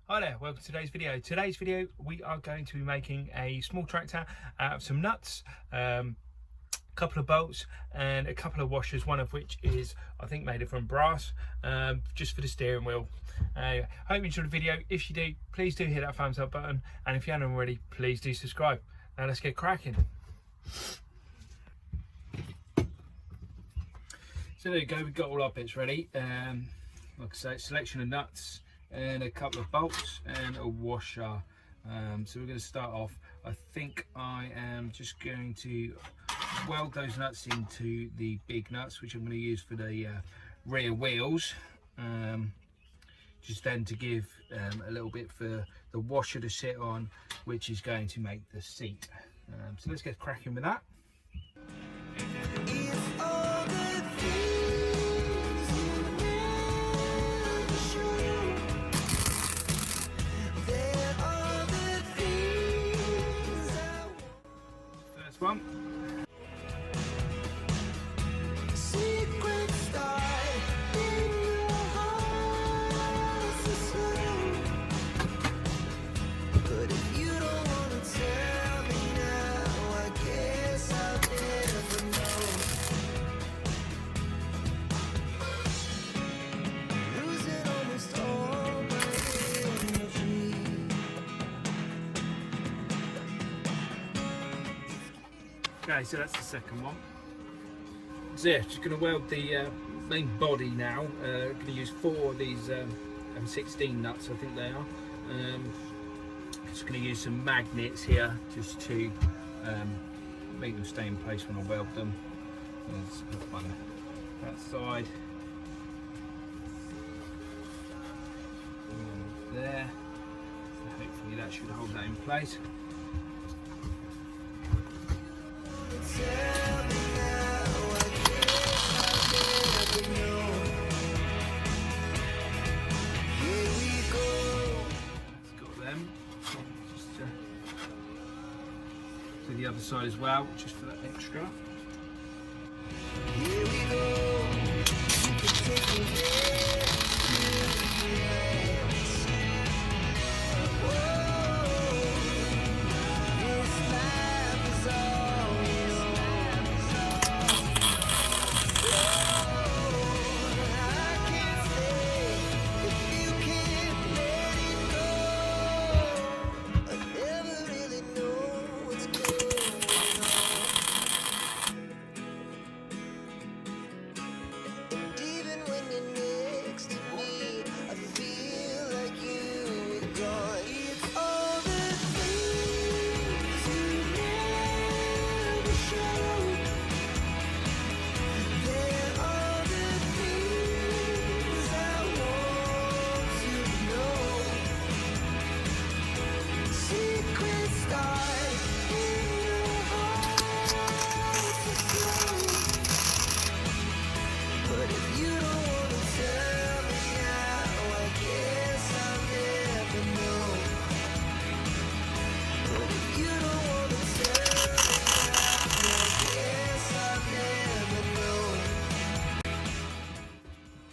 Hi there, welcome to today's video. Today's video we are going to be making a small tractor out of some nuts, a couple of bolts and a couple of washers, one of which is I think made it from brass, just for the steering wheel. I hope you enjoyed the video. If you do, please do hit that thumbs up button, and if you haven't already, please do subscribe. Now let's get cracking. So there you go, we've got all our bits ready. Like I say, selection of nuts and a couple of bolts and a washer. So we're going to start off. I think I am just going to weld those nuts into the big nuts, which I'm going to use for the rear wheels, just then to give a little bit for the washer to sit on, which is going to make the seat. So let's get cracking with that. One. Okay, so that's the second one. So yeah, just going to weld the main body now. Going to use 4 of these M16 nuts, I think they are. Just going to use some magnets here just to make them stay in place when I weld them. Let's put one that side. And there. So hopefully that should hold that in place. To the other side as well, just for that extra. Here we go.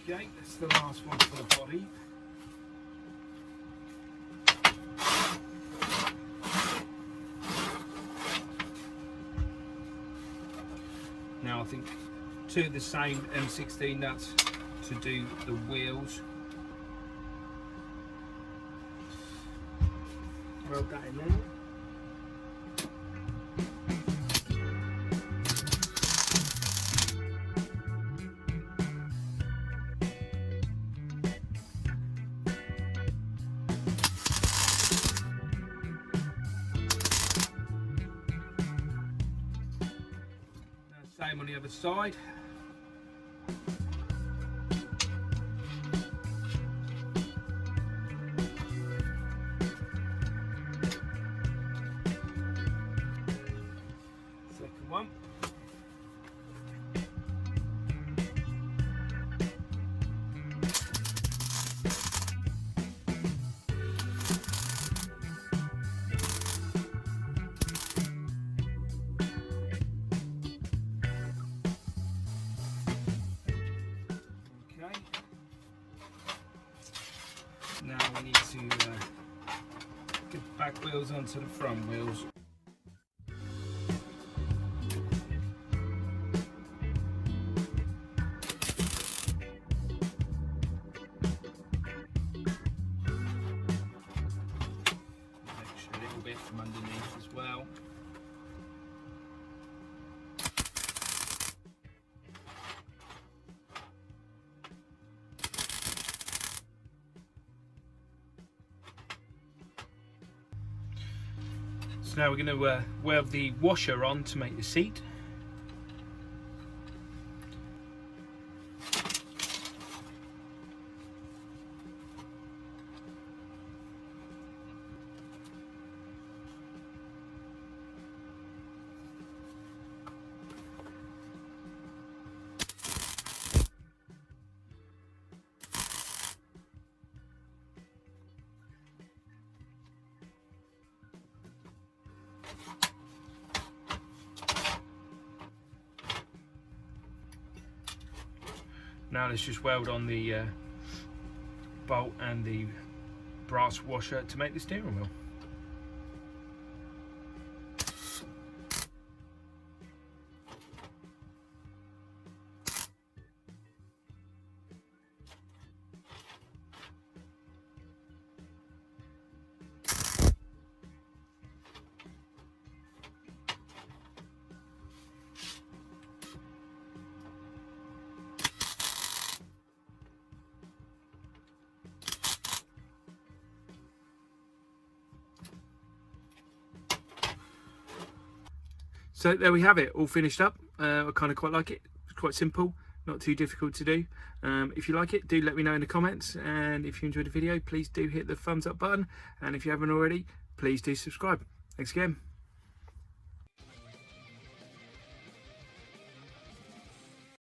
Okay, that's the last one for the body. Now I think 2 of the same M16 nuts to do the wheels. Weld that in there. Same on the other side. Second one. now we need to get the back wheels onto the front wheels. Extra little bit from underneath as well. So now we're going to weld the washer on to make the seat. Now let's just weld on the bolt and the brass washer to make the steering wheel. So there we have it, all finished up. I kind of quite like it. It's quite simple, not too difficult to do. If you like it, do let me know in the comments. And if you enjoyed the video, please do hit the thumbs up button. And if you haven't already, please do subscribe. Thanks again.